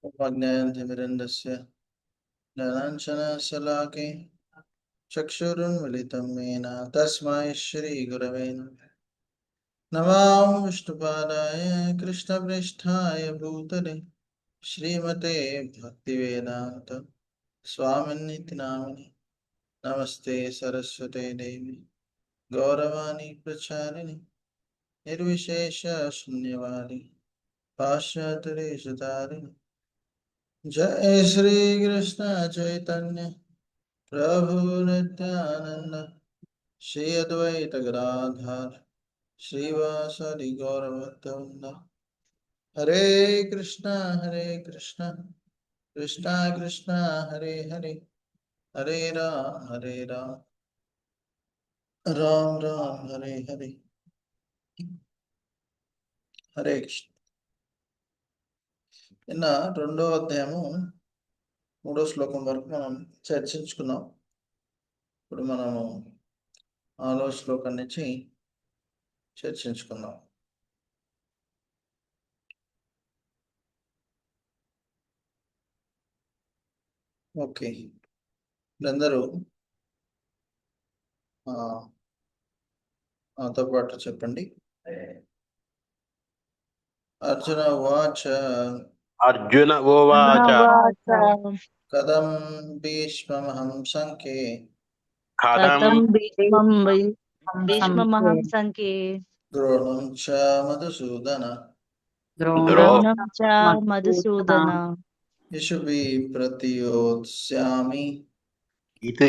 उपज्ञानतिमिरन्दस्य ज्ञानाञ्जनशलाके चक्षुरुन्मिलितं येन तस्मै श्रीगुरवे नमः। नमामि विष्णुपादाय कृष्णप्रेष्ठाय भूतले श्रीमते भक्तिवेदान्त स्वामिनिति नामिने। नमस्ते सरस्वते देवी गौरवाणी प्रचारिणि निर्विशेष शून्यवादी पाश्चात्यदेशतारिणि। जय श्री कृष्ण चैतन्य प्रभु नित्यानंद श्री अद्वैत गदाधर श्रीवासदि गौरभक्तवृंद। हरे कृष्णा कृष्णा कृष्णा हरे हरे, हरे राम राम राम हरे हरे। हरे कृष्ण। నిన్న రెండో అధ్యాయము మూడో శ్లోకం వరకు మనం చర్చించుకున్నాం. ఇప్పుడు మనము 4వ శ్లోకం నుంచి చర్చించుకుందాం. ఓకే, అందరూ నాతో పాటు చెప్పండి. అర్జున ఉవాచ అర్జున ఉవాచ కథం భీష్మహం సంఖ్యే కథం భీష్మమహం సంఖ్యే ద్రోణం చ మధుసూదన ద్రోణం చ మధుసూదన ఇషుభి ప్రతియోత్స్యామి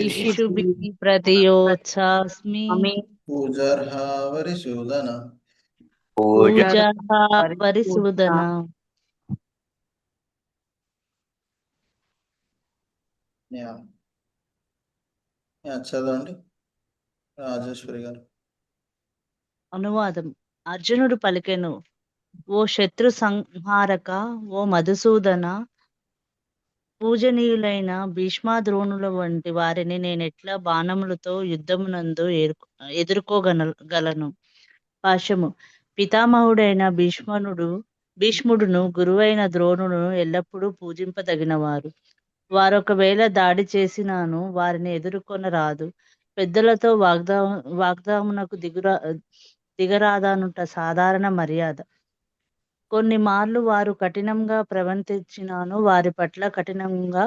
ఇషుభిః ప్రతియోత్స్యామి పూజర్హ వరిసూదన పూజః వరిసూదన. చదవండి రాజేశ్వరి గారు. అనువాదం. అర్జునుడు పలికెను, ఓ శత్రు సంహారక, ఓ మధుసూదన, పూజనీయులైన భీష్మాద్రోణుల వంటి వారిని నేనెట్లా బాణములతో యుద్ధమునందు ఎదుర్కోగలను? భాష్యము. పితామహుడైన భీష్ముడును గురువైన ద్రోణుడును ఎల్లప్పుడూ పూజింపదగినవారు. వారొకవేళ దాడి చేసినాను వారిని ఎదుర్కొనరాదు. పెద్దలతో వాగ్దామునకు దిగరాదనుట సాధారణ మర్యాద. కొన్ని మార్లు వారు కఠినంగా ప్రవర్తించినాను వారి పట్ల కఠినంగా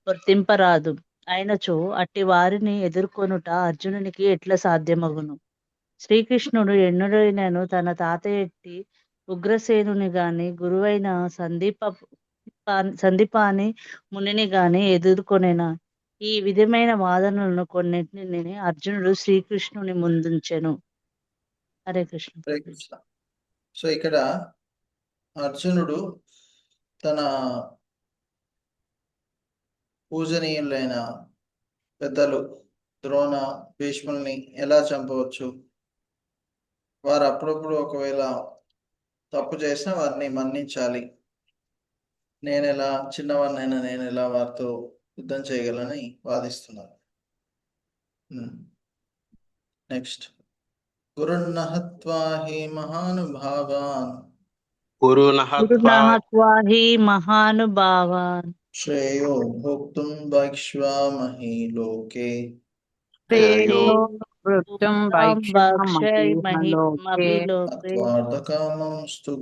వర్తింపరాదు. అయినచో అట్టి వారిని ఎదుర్కొనుట అర్జునునికి ఎట్లా సాధ్యమగును? శ్రీకృష్ణుడు ఎన్నుడైనను తన తాత ఎట్టి ఉగ్రసేనుని గాని గురువైన సందీపాని మునిని గాని ఎదుర్కొనేనా? ఈ విధమైన వాదనలను కొన్నింటిని అర్జునుడు శ్రీకృష్ణుని ముందుంచెను. హరే కృష్ణ. హరే కృష్ణ. సో ఇక్కడ అర్జునుడు తన పూజనీయులైన పెద్దలు ద్రోణ భీష్ముల్ని ఎలా చంపవచ్చు, వారు అప్పుడప్పుడు ఒకవేళ తప్పు చేసినా వారిని మన్నించాలి, చిన్నవాడినైనా నేను ఎలా వారితో యుద్ధం చేయగలని వాదిస్తున్నారు. నెక్స్ట్, గురున్నహత్వా హి మహానుభావాన్ శ్రేయో భోక్తుం భక్ష్యామహి లోకే అత్వార్థకామంస్తు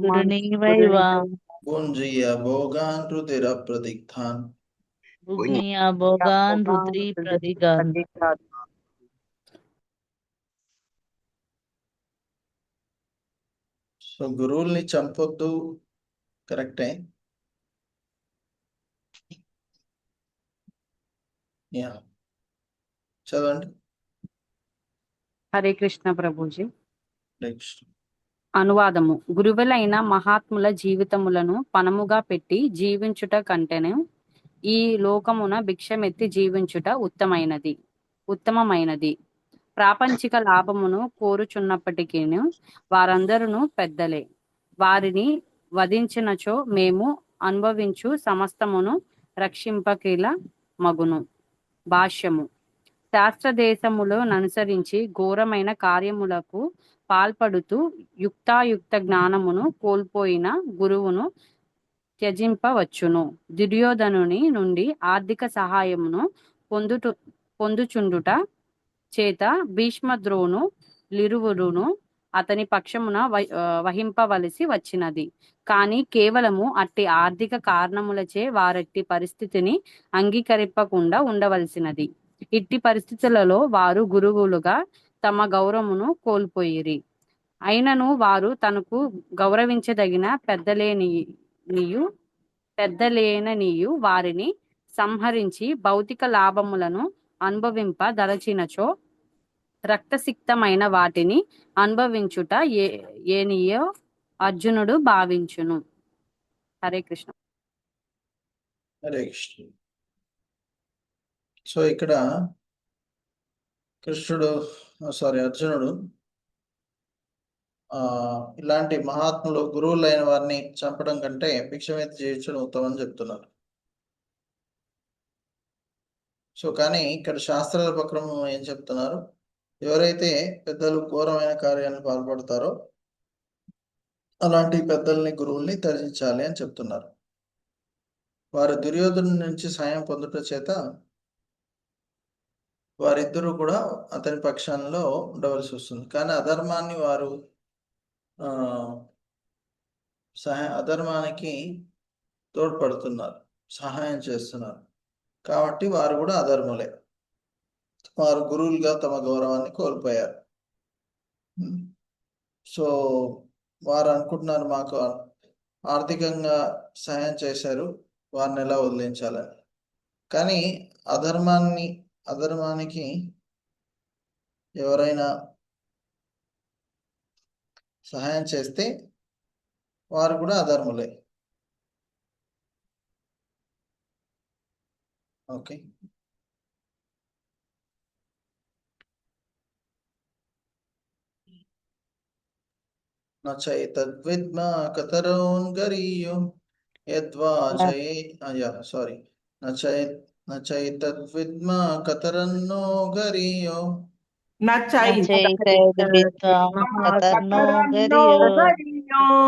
గురూనిహైవ భుంజీయ భోగాన్ రుధిరప్రదిగ్ధాన్. సో గురువుల్ని చంపొద్దు, కరెక్టే. చదవండి. హరే కృష్ణ ప్రభుజీ. నెక్స్ట్ అనువాదము. గురువులైన మహాత్ముల జీవితములను పణముగా పెట్టి జీవించుట కంటేను ఈ లోకమున భిక్షమెత్తి జీవించుట ఉత్తమమైనది. ప్రాపంచిక లాభమును కోరుచున్నప్పటికీ వారందరూ పెద్దలే. వారిని వధించినచో మేము అనుభవించు సమస్తమును రక్షింపకిల మగును. భాష్యము. శాస్త్రదేశములో అనుసరించి ఘోరమైన కార్యములకు పాల్పడుతూ యుక్తాయుక్త జ్ఞానమును కోల్పోయిన గురువును త్యజింపవచ్చును. దుర్యోధనుని నుండి ఆర్థిక సహాయమును పొందుచుండుట చేత భీష్మద్రోణు లిరువురును అతని పక్షమున వహింపవలసి వచ్చినది. కానీ కేవలము అట్టి ఆర్థిక కారణములచే వారట్టి పరిస్థితిని అంగీకరింపకుండా ఉండవలసినది. ఇట్టి పరిస్థితులలో వారు గురువులుగా తమ గౌరవమును కోల్పోయిరి. అయినను వారు తనకు గౌరవించదగిన పెద్దలేననియు వారిని సంహరించి భౌతిక లాభములను అనుభవింప దలచినచో రక్తసిక్తమైన వాటిని అనుభవించుట ఏనియో అర్జునుడు భావించును. హరే కృష్ణ. హరే కృష్ణ. సో ఇక్కడ అర్జునుడు ఇలాంటి మహాత్ములు గురువులైన వారిని చంపడం కంటే భిక్షమెత్తి జీవించడం ఉత్తమం అని చెప్తున్నారు. సో కానీ ఇక్కడ శాస్త్రాల ప్రకారం ఏం చెప్తున్నారు, ఎవరైతే పెద్దలు ఘోరమైన కార్యాలను పాల్పడతారో అలాంటి పెద్దల్ని గురువుల్ని త్యజించాలి అని చెప్తున్నారు. వారు దుర్యోధను నుంచి సాయం పొందుట చేత వారిద్దరూ కూడా అతని పక్షంలో ఉండవలసి వస్తుంది. కానీ అధర్మాన్ని వారు అధర్మానికి తోడ్పడుతున్నారు, సహాయం చేస్తున్నారు. కాబట్టి వారు కూడా అధర్ములే. వారు గురువులుగా తమ గౌరవాన్ని కోల్పోయారు. సో వారు అనుకుంటున్నారు మాకు ఆర్థికంగా సహాయం చేశారు, వారిని ఎలా వదిలించాలని. కానీ అధర్మానికి ఎవరైనా సహాయం చేస్తే వారు కూడా అధర్ములే. ఓకే. నచైతద్విద్మా కతరోన్ గరీయో యద్వా జయే నచైతద్విద్మా కతరన్నో గరీయో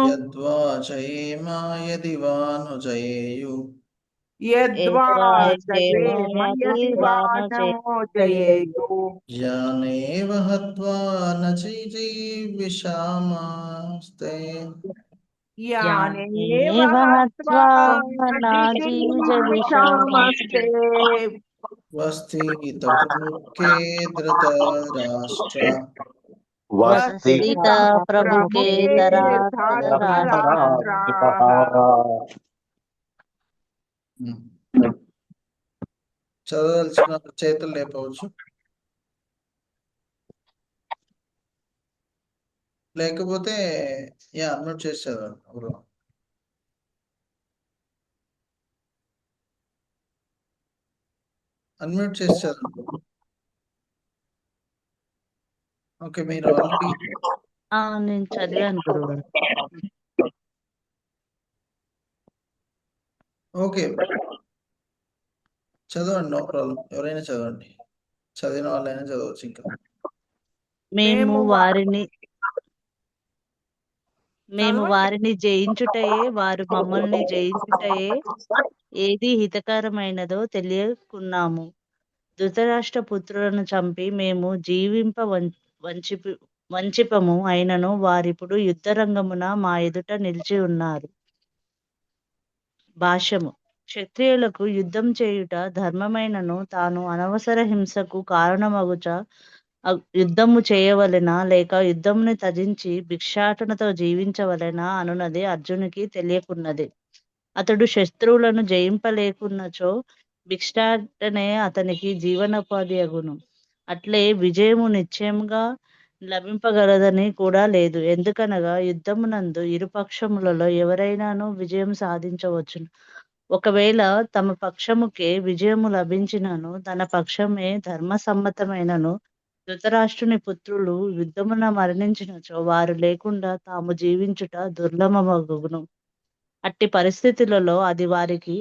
యద్వా జయేమా యది వా ను జయేయు జ్ఞానేవ హత్వా న జీవిషామస్తే వస్థిత ప్రభుకే ధృతరాష్ట్ర చదవలసిన చేతులు లేపవచ్చు, లేకపోతే అన్మ్యూట్ చేసి చదవండి. ఎవరు అన్మ్యూట్ చేసి చదవండి. ఓకే, మీరు ఆల్రెడీ నేను చదివాను గురువు. ఓకే, చదవండి, నో ప్రాబ్లం. ఎవరైనా చదవండి, చదివిన వాళ్ళైనా చదవచ్చు. ఇంకా మేము వారిని జయించుటయే, వారు మమ్మల్ని జయించుటయే ఏది హితకరమైనదో తెలియకున్నాము. ధృతరాష్ట్ర పుత్రులను చంపి మేము జీవింప వంచిపము అయినను వారిప్పుడు యుద్ధ రంగమున మా ఎదుట నిలిచి ఉన్నారు. భాష్యము. క్షత్రియులకు యుద్ధం చేయుట ధర్మమైనను తాను అనవసర హింసకు కారణమగుచ యుద్ధము చేయవలెనా లేక యుద్ధముని త్యజించి భిక్షాటనతో జీవించవలెనా అనున్నది అర్జునికి తెలియకున్నది. అతడు శత్రువులను జయింపలేకున్నచో భిక్షాటనే అతనికి జీవనోపాధి అగును. అట్లే విజయము నిశ్చయముగా లభింపగలదని కూడా లేదు. ఎందుకనగా యుద్ధమునందు ఇరుపక్షములలో ఎవరైనాను విజయం సాధించవచ్చును. ఒకవేళ తమ పక్షముకే విజయము లభించినను తన పక్షమే ధర్మసమ్మతమైనను ధృతరాష్ట్రుని పుత్రులు యుద్ధమున మరణించినచో వారు లేకుండా తాము జీవించుట దుర్లభమగును. అట్టి పరిస్థితులలో అది వారికి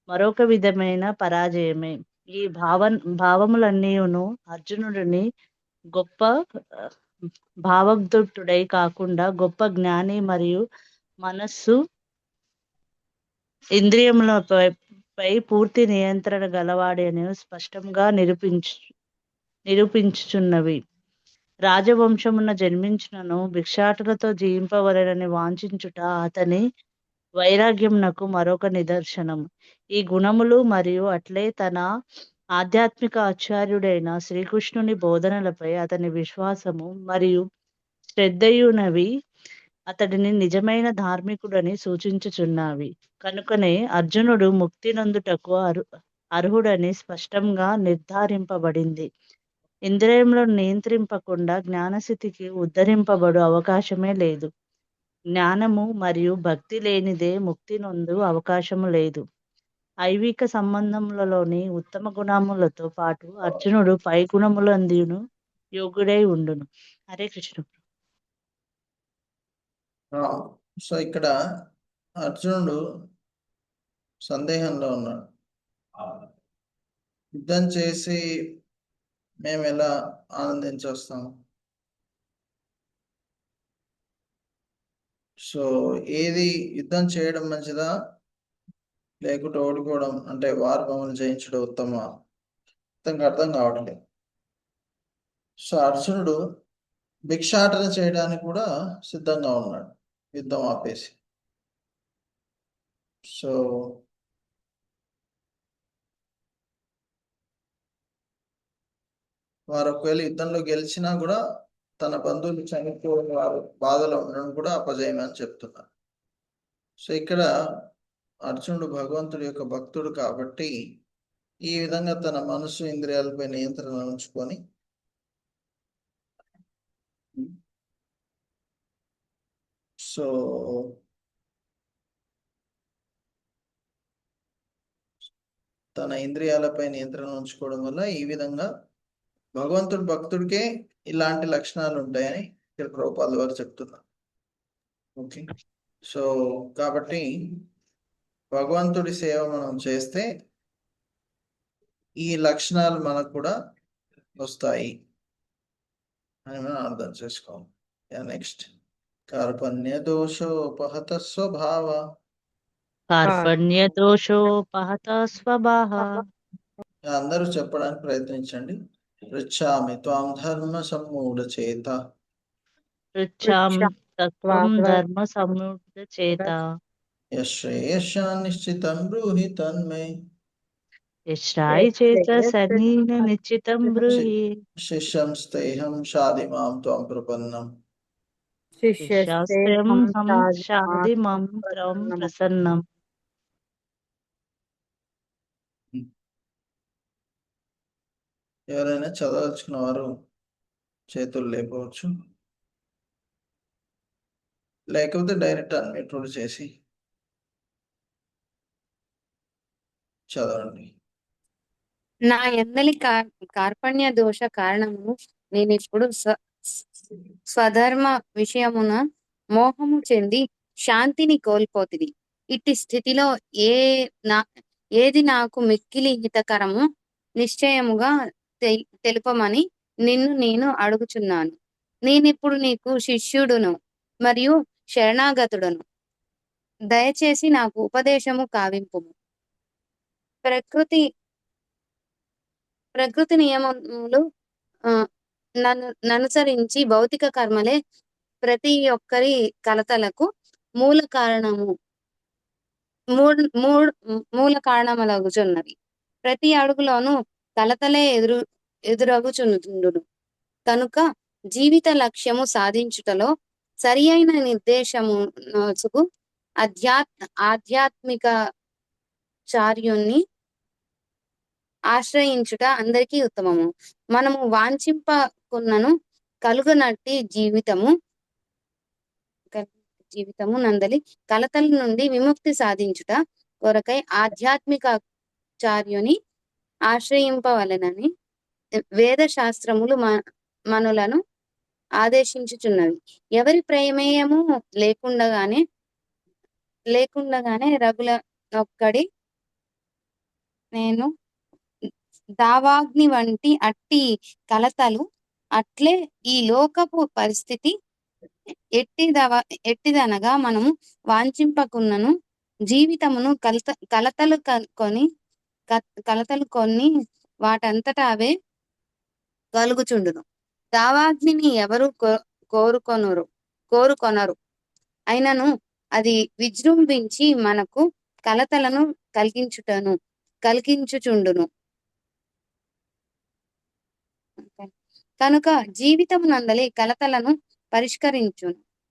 మరొక విధమైన పరాజయమే. ఈ భావములన్నీయును అర్జునుడిని గొప్ప భావోద్యుక్తుడై కాకుండా గొప్ప జ్ఞాని మరియు మనస్సు ఇంద్రియములపై పూర్తి నియంత్రణ గలవాడే అని స్పష్టంగా నిరూపించుచున్నవి. రాజవంశమున జన్మించినను భిక్షాటనతో జీవింపవలెనని వాంఛించుట అతని వైరాగ్యమునకు మరొక నిదర్శనం. ఈ గుణములు మరియు అట్లే తన ఆధ్యాత్మిక ఆచార్యుడైన శ్రీకృష్ణుని బోధనలపై అతని విశ్వాసము మరియు శ్రద్ధయునవి అతడిని నిజమైన ధార్మికుడని సూచించుచున్నవి. కనుకనే అర్జునుడు ముక్తి నొందుటకు అర్హుడని స్పష్టంగా నిర్ధారింపబడింది. ఇంద్రియములను నియంత్రింపకుండా జ్ఞానస్థితికి ఉద్ధరింపబడు అవకాశమే లేదు. జ్ఞానము మరియు భక్తి లేనిదే ముక్తి నొందు అవకాశము లేదు. ఐవిక సంబంధములలోని ఉత్తమ గుణములతో పాటు అర్జునుడు పై గుణములందును యోగ్యుడై ఉండును. హరే కృష్ణ. సో ఇక్కడ అర్జునుడు సందేహంలో ఉన్నాడు. యుద్ధం చేసి మేము ఎలా ఆనందించొస్తాం? సో ఏది యుద్ధం చేయడం మంచిదా లేకుంటే ఓడిపోవడం అంటే వారు మమ్మల్ని జయించడం ఉత్తమా? అతనికి అర్థం కావట్లేదు. సో అర్జునుడు భిక్షాటన చేయడానికి కూడా సిద్ధంగా ఉన్నాడు, యుద్ధం ఆపేసి. సో వారు ఒకవేళ యుద్ధంలో గెలిచినా కూడా తన బంధువులు చనిపోయిన వారు బాధలో ఉండడం కూడా అపజయమని చెప్తున్నారు. సో ఇక్కడ అర్జునుడు భగవంతుడి యొక్క భక్తుడు కాబట్టి ఈ విధంగా తన మనసు ఇంద్రియాలపై నియంత్రణ ఉంచుకొని సో తన ఇంద్రియాలపై నియంత్రణ ఉంచుకోవడం వల్ల ఈ విధంగా భగవంతుడి భక్తుడికే ఇలాంటి లక్షణాలు ఉంటాయని ఇక్కడ ప్రభుపాదుల వారు చెప్తున్నారు. ఓకే, సో కాబట్టి భగవంతుడి సేవ మనం చేస్తే ఈ లక్షణాలు మనకు కూడా వస్తాయి అని మనం అర్థం చేసుకోవాలి. నెక్స్ట్ కార్పణ్య దోషోపహత స్వభావ. కార్పణ్య దోషోపహత స్వభావ. అందరూ చెప్పడానికి ప్రయత్నించండి. పృచ్ఛామి త్వాం ధర్మ సమ్మూఢ చేత. పృచ్ఛాం తత్వం ధర్మ సమ్మూఢ చేత. యశ్రేయశాన్నిశ్చితం బ్రూహి తన్మే. యశ్రాయి చేత సనీన నిశ్చితం బ్రూహి. శిష్యంస్తేహం షాదిమాం త్వం ప్రపన్నం. శిష్యాస్త్యం షాదిమం త్వం ప్రసన్నం. ఎవరైనా చదవచ్చుకున్న వారు చేతులు లేపవచ్చు, లేకపోతే డైరెక్ట్ అన్మ్యూట్ చేసి చదవండి. నా ఎందలి కార్పణ్య దోష కారణము నేనిప్పుడు స్వధర్మ విషయమున మోహము చెంది శాంతిని కోల్పోతిని. ఇట్టి స్థితిలో ఏది నాకు మిక్కిలి హితకరము నిశ్చయముగా తెలుపమని నిన్ను నేను అడుగుచున్నాను. నేనిప్పుడు నీకు శిష్యుడును మరియు శరణాగతుడను. దయచేసి నాకు ఉపదేశము కావింపుము. ప్రకృతి నియమములు ననుసరించి భౌతిక కర్మలే ప్రతి ఒక్కరి కలతలకు మూల కారణములగుచున్నవి. ప్రతి అడుగులోనూ కలతలే ఎదురగుచుండును. కనుక జీవిత లక్ష్యము సాధించుటలో సరి అయిన నిర్దేశమునకు ఆధ్యాత్మిక చార్యుణ్ణి ఆశ్రయించుట అందరికీ ఉత్తమము. మనము వాంఛింపకున్నను కలుగనట్టి జీవితము నందలి కలతల నుండి విముక్తి సాధించుట కొరకై ఆధ్యాత్మిక చార్యుని ఆశ్రయింపవలెనని వేద శాస్త్రములు మనులను ఆదేశించుచున్నవి. ఎవరి ప్రమేయము లేకుండగానే రగుల నొక్కడి నేను దావాగ్ని వంటి అట్టి కలతలు అట్లే ఈ లోకపు పరిస్థితి ఎట్టిదనగా మనము వాంఛింపకున్నను జీవితమును కలతలు కొన్ని వాటంతటా అవే కలుగుచుండును. దావాగ్నిని ఎవరు కోరుకొనరు అయినను అది విజృంభించి మనకు కలతలను కలిగించుచుండును. కనుక జీవితం నందలి కలతలను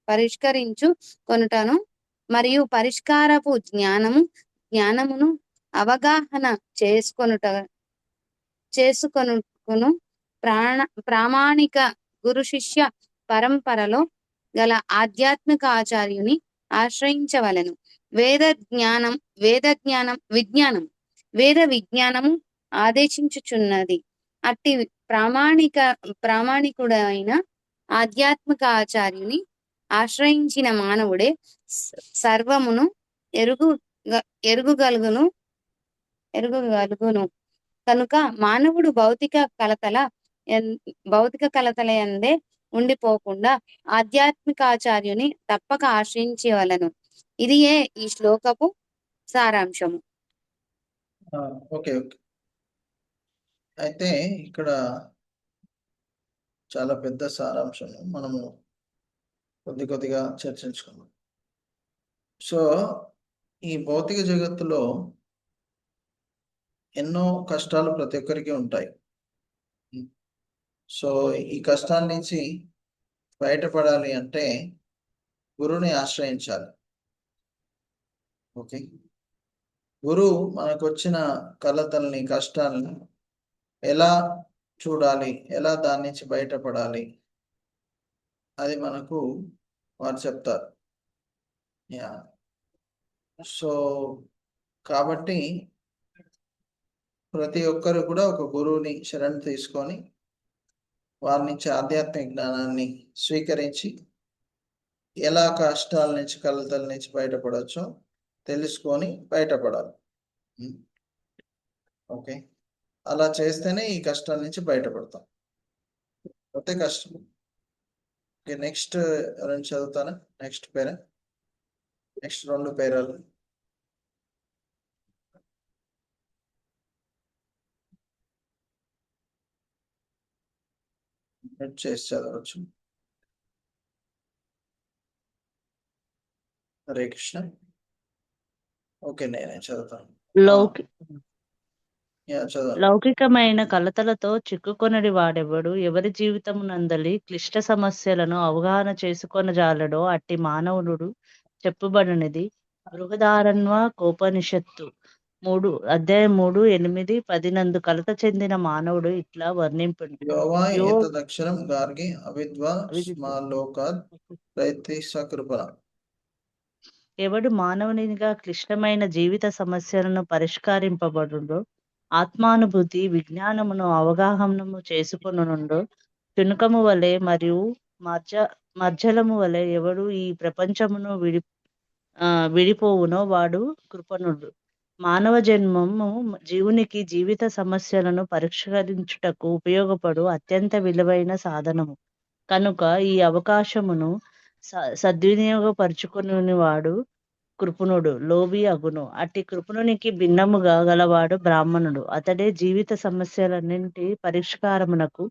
పరిష్కరించు కొనుటను మరియు పరిష్కారపు జ్ఞానమును అవగాహన చేసుకొనుటను ప్రామాణిక గురు శిష్య పరంపరలో గల ఆధ్యాత్మిక ఆచార్యుని ఆశ్రయించవలెను. వేద విజ్ఞానము ఆదేశించుచున్నది. అట్టి ప్రామాణికుడైన ఆధ్యాత్మిక ఆచార్యుని ఆశ్రయించిన మానవుడే సర్వమును ఎరుగగలుగును. కనుక మానవుడు భౌతిక కలతల యందే ఉండిపోకుండా ఆధ్యాత్మికాచార్యుని తప్పక ఆశ్రయించవలను. ఇదియే ఈ శ్లోకపు సారాంశము. Okay okay. అయితే ఇక్కడ చాలా పెద్ద సారాంశం మనము కొద్దిగా చర్చించుకున్నాం. సో ఈ భౌతిక జగత్తులో ఎన్నో కష్టాలు ప్రతి ఒక్కరికి ఉంటాయి. సో ఈ కష్టాల నుంచి బయటపడాలి అంటే గురువుని ఆశ్రయించాలి. ఓకే, గురువు మనకు వచ్చిన కలతల్ని కష్టాలని ఎలా చూడాలి, ఎలా దాని నుంచి బయటపడాలి అది మనకు వారు చెప్తారు. సో కాబట్టి ప్రతి ఒక్కరు కూడా ఒక గురువుని శరణు తీసుకొని వారి నుంచి ఆధ్యాత్మిక జ్ఞానాన్ని స్వీకరించి ఎలా కష్టాల నుంచి కలతల నుంచి బయటపడవచ్చో తెలుసుకొని బయటపడాలి. ఓకే, అలా చేస్తేనే ఈ కష్టాల నుంచి బయటపడతాం. అయితే కష్టం. ఓకే, నెక్స్ట్ ఎవరైనా చదువుతారా? నెక్స్ట్ రెండు పేరాలు చేసి చదవచ్చు. హరే కృష్ణ. ఓకే, నేనే చదువుతాను. చదవండి. లౌకికమైన కలతలతో చిక్కుకొనడి వాడెవడు ఎవరి జీవితమునందలి క్లిష్ట సమస్యలను అవగాహన చేసుకొనజాలడో అట్టి మానవుడు చెప్పుబడినది బృహదారణ్యకోపనిషత్తు 3:3-8-10 నందు కలత చెందిన మానవుడు ఇట్లా వర్ణింపును. యోవా ఏతదక్షరం గార్గి అవిద్వా స్మాలోకాద్ ప్రయత్నిసకృపణ. ఎవడు మానవునిగా క్లిష్టమైన జీవిత సమస్యలను పరిష్కరింపబడుండో ఆత్మానుభూతి విజ్ఞానమును అవగాహనము చేసుకొనుండో చునుకము వలె మరియు మజ్జలము వలె ఎవడు ఈ ప్రపంచమును విడిపోవునో వాడు కృపణుడు. మానవ జన్మము జీవునికి జీవిత సమస్యలను పరిష్కరించుటకు ఉపయోగపడు అత్యంత విలువైన సాధనము కనుక ఈ అవకాశమును సద్వినియోగపరుచుకుని వాడు కృపణుడు, లోబి అగును. అట్టి కృపణునికి భిన్నముగా గలవాడు బ్రాహ్మణుడు. అతడే జీవిత సమస్యలన్నింటి పరిష్కారమునకు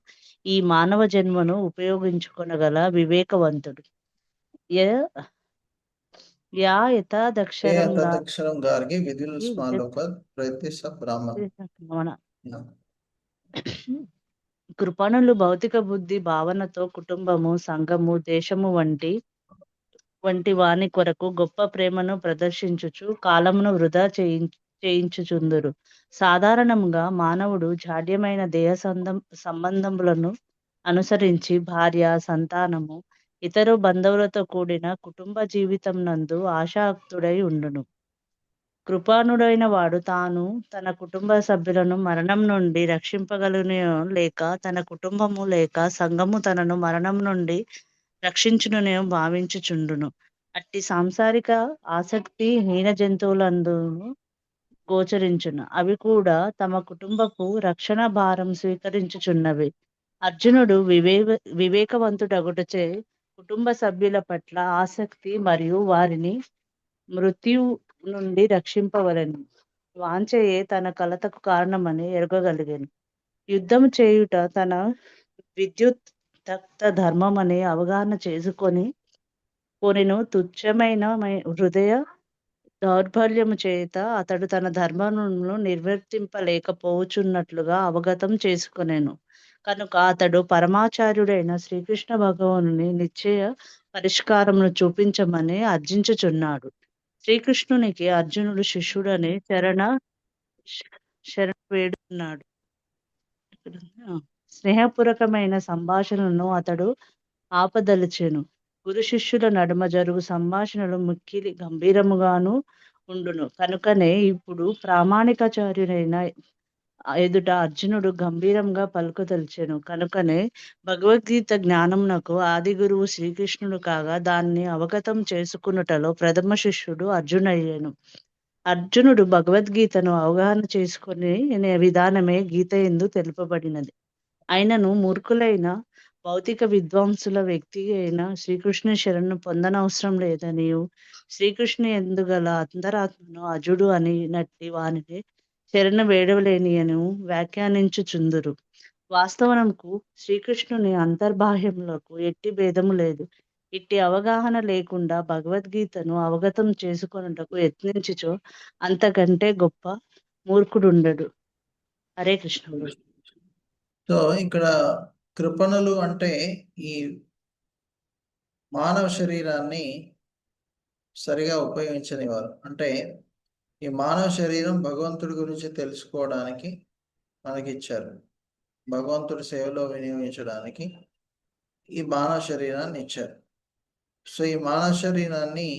ఈ మానవ జన్మను ఉపయోగించుకొనగల వివేకవంతుడు. యథాక్షరం గార్గి విధులు స్మాలోకాద్ ప్రయత్నిస బ్రాహ్మణ. కృపణులు భౌతిక బుద్ధి భావనతో కుటుంబము, సంఘము, దేశము వంటి వాని కొరకు గొప్ప ప్రేమను ప్రదర్శించుచు కాలమును వృధా చేయించుచుందురు. సాధారణంగా మానవుడు జాడ్యమైన దేహ సంబంధములను అనుసరించి భార్య, సంతానము, ఇతర బంధువులతో కూడిన కుటుంబ జీవితం నందు ఆసక్తుడై ఉండును. కృపాణుడైన వాడు తాను తన కుటుంబ సభ్యులను మరణం నుండి రక్షింపగలనో లేక తన కుటుంబము లేక సంఘము తనను మరణం నుండి రక్షించునో భావించుచుండును. అట్టి సాంసారిక ఆసక్తి హీన జంతువులందును గోచరించును. అవి కూడా తమ కుటుంబపు రక్షణ భారం స్వీకరించుచున్నవి. అర్జునుడు వివేకవంతుడగుటచే కుటుంబ సభ్యుల పట్ల ఆసక్తి మరియు వారిని మృత్యువు నుండి రక్షింపవలెను వాంఛయే తన కలతకు కారణమని ఎరగగలిగాను. యుద్ధము చేయుట తన విద్యుత్ తక్త ధర్మమని అవగాహన చేసుకొని కొనెను. తుచ్చమైన హృదయ దౌర్బల్యము చేత అతడు తన ధర్మమును నిర్వర్తింపలేకపోవచ్చున్నట్లుగా అవగతం చేసుకొనెను. కనుక అతడు పరమాచార్యుడైన శ్రీకృష్ణ భగవానుని నిశ్చయ పరిష్కారమును చూపించమని అర్జించుచున్నాడు. శ్రీకృష్ణునికి అర్జునుడు శిష్యుడని శరణ వేడుతున్నాడు. స్నేహపూర్వకమైన సంభాషణను అతడు ఆపదలిచెను. గురు శిష్యుల నడుమ జరుగు సంభాషణలు మిక్కిలి గంభీరముగాను ఉండును. కనుకనే ఇప్పుడు ప్రామాణికాచార్యుడైన ఎదుట అర్జునుడు గంభీరంగా పలుకదలిచెను. కనుకనే భగవద్గీత జ్ఞానమునకు ఆది గురువు శ్రీకృష్ణుడు కాగా దాన్ని అవగతం చేసుకున్నటలో ప్రథమ శిష్యుడు అర్జునయ్యను. అర్జునుడు భగవద్గీతను అవగాహన చేసుకునే విధానమే గీత యందు తెలుపబడినది. అయినను మూర్ఖులైన భౌతిక విద్వాంసుల వ్యక్తి అయిన శ్రీకృష్ణుని శరణు పొందనవసరం లేదనియు శ్రీకృష్ణు యందు గల అంతరాత్మను అజుడు అని నట్టి వానిని శరణ వేడవలేని అని వ్యాఖ్యానించుచుందురు. వాస్తవమునకు శ్రీకృష్ణుని అంతర్బాహ్యములకు ఎట్టి భేదము లేదు. ఇట్టి అవగాహన లేకుండా భగవద్గీతను అవగతం చేసుకొనుటకు యత్నించుచో అంతకంటే గొప్ప మూర్ఖుడుండడు. హరే కృష్ణ. సో ఇక్కడ కృపణులు అంటే ఈ మానవ శరీరాన్ని సరిగా ఉపయోగించని వారు. అంటే ఈ మానవ శరీరం భగవంతుడి గురించి తెలుసుకోవడానికి మనకి ఇచ్చారు. భగవంతుడి సేవలో వినియోగించడానికి ఈ మానవ శరీరాన్ని ఇచ్చారు. సో ఈ మానవ శరీరాన్ని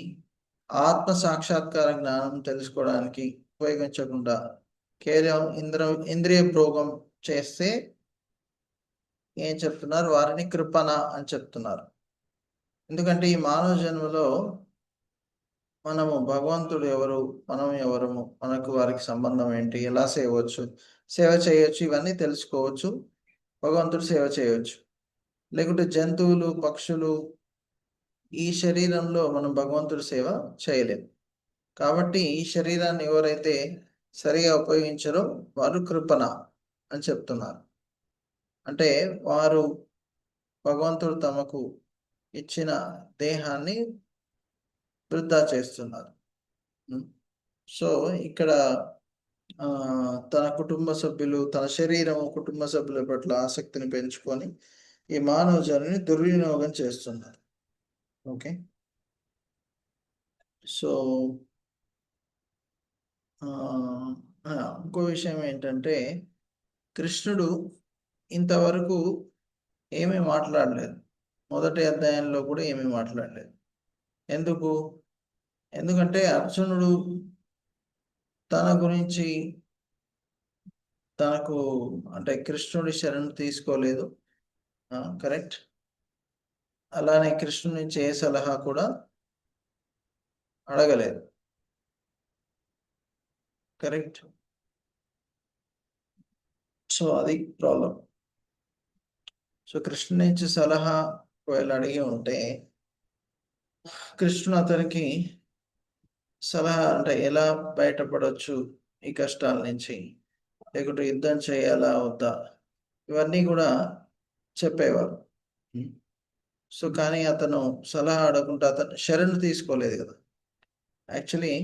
ఆత్మ సాక్షాత్కార జ్ఞానం తెలుసుకోవడానికి ఉపయోగించకుండా కేవలం ఇంద్రియ భోగం చేస్తే ఏం చెప్తున్నారు? వారిని కృపణ అని చెప్తున్నారు. ఎందుకంటే ఈ మానవ జన్మలో మనము భగవంతుడు ఎవరు, మనం ఎవరము, మనకు వారికి సంబంధం ఏంటి, ఎలా సేవ చేయొచ్చు, ఇవన్నీ తెలుసుకోవచ్చు. భగవంతుడు సేవ చేయవచ్చు. లేకుంటే జంతువులు, పక్షులు, ఈ శరీరంలో మనం భగవంతుడి సేవ చేయలేము. కాబట్టి ఈ శరీరాన్ని ఎవరైతే సరిగా ఉపయోగించారో వారు కృపణ అని చెప్తున్నారు. అంటే వారు భగవంతుడు తమకు ఇచ్చిన దేహాన్ని వృధా చేస్తున్నారు. సో ఇక్కడ తన కుటుంబ సభ్యులు, తన శరీరము, కుటుంబ సభ్యుల పట్ల ఆసక్తిని పెంచుకొని ఈ మానవ జన్మని దుర్వినియోగం చేస్తున్నారు. ఓకే, సో ఇంకో విషయం ఏంటంటే కృష్ణుడు ఇంతవరకు ఏమీ మాట్లాడలేదు. మొదటి అధ్యాయంలో కూడా ఏమీ మాట్లాడలేదు. ఎందుకంటే అర్జునుడు తన గురించి తనకు అంటే కృష్ణుడి శరణు తీసుకోలేదు. కరెక్ట్. అలానే కృష్ణుడి నుంచి ఏ సలహా కూడా అడగలేదు. కరెక్ట్. సో అది ప్రాబ్లం. సో కృష్ణుడి నుంచి సలహా ఒకవేళ అడిగి ఉంటే కృష్ణుడు అతనికి సలహా అంటే ఎలా బయటపడవచ్చు ఈ కష్టాల నుంచి, లేకుంటే యుద్ధం చేయాలా వద్దా, ఇవన్నీ కూడా చెప్పేవారు. సో కానీ అతను సలహా అడగకుండా అతను శరణు తీసుకోలేదు కదా. యాక్చువల్లీ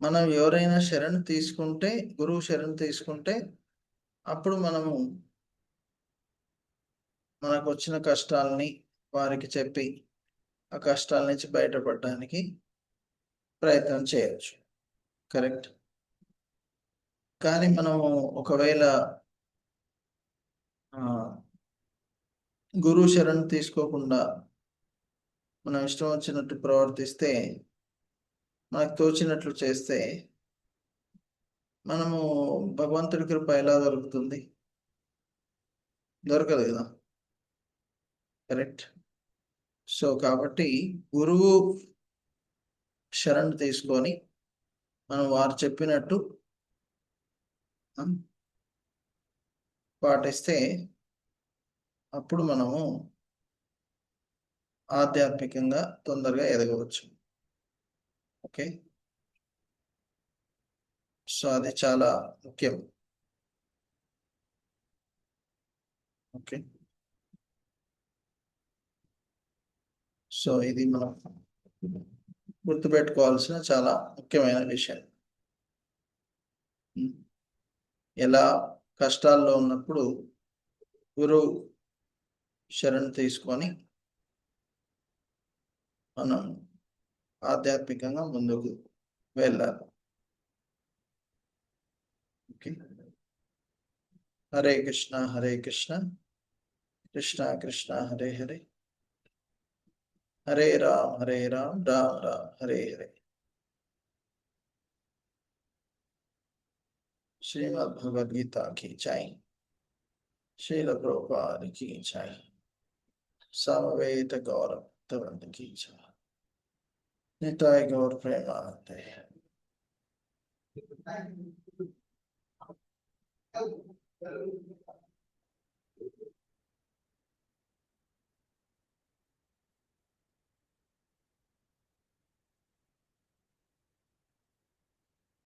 మనం ఎవరైనా శరణు తీసుకుంటే, గురువు శరణు తీసుకుంటే అప్పుడు మనకు వచ్చిన కష్టాలని వారికి చెప్పి ఆ కష్టాల నుంచి బయటపడడానికి ప్రయత్నం చేయొచ్చు. కరెక్ట్. కానీ మనము ఒకవేళ గురువు శరణు తీసుకోకుండా మనం ఇష్టం వచ్చినట్టు ప్రవర్తిస్తే, మనకు తోచినట్లు చేస్తే మనము భగవంతుడి కృప ఎలా దొరుకుతుంది? దొరకదు కదా. కరెక్ట్. సో కాబట్టి గురువు శరణు తీసుకొని మనం వారు చెప్పినట్టు పాటిస్తే అప్పుడు మనము ఆధ్యాత్మికంగా తొందరగా ఎదగవచ్చు. ఓకే, సో అది చాలా ముఖ్యం. ఓకే, సో ఇది మనం గుర్తుపెట్టుకోవాల్సిన చాలా ముఖ్యమైన విషయం. ఎలా కష్టాల్లో ఉన్నప్పుడు గురువు శరణు తీసుకొని మనం ఆధ్యాత్మికంగా ముందుకు వెళ్ళాలి. ఓకే, హరే కృష్ణ హరే కృష్ణ కృష్ణ కృష్ణ హరే హరే, హరే రామ్ రామ్ రామ్ హరే హరే. श्रीमद् भगवद गीता की जय, श्रील प्रभुपाद की जय, समवेत गौरव भक्तवृंद की जय, निताय गौर प्रेमानंद।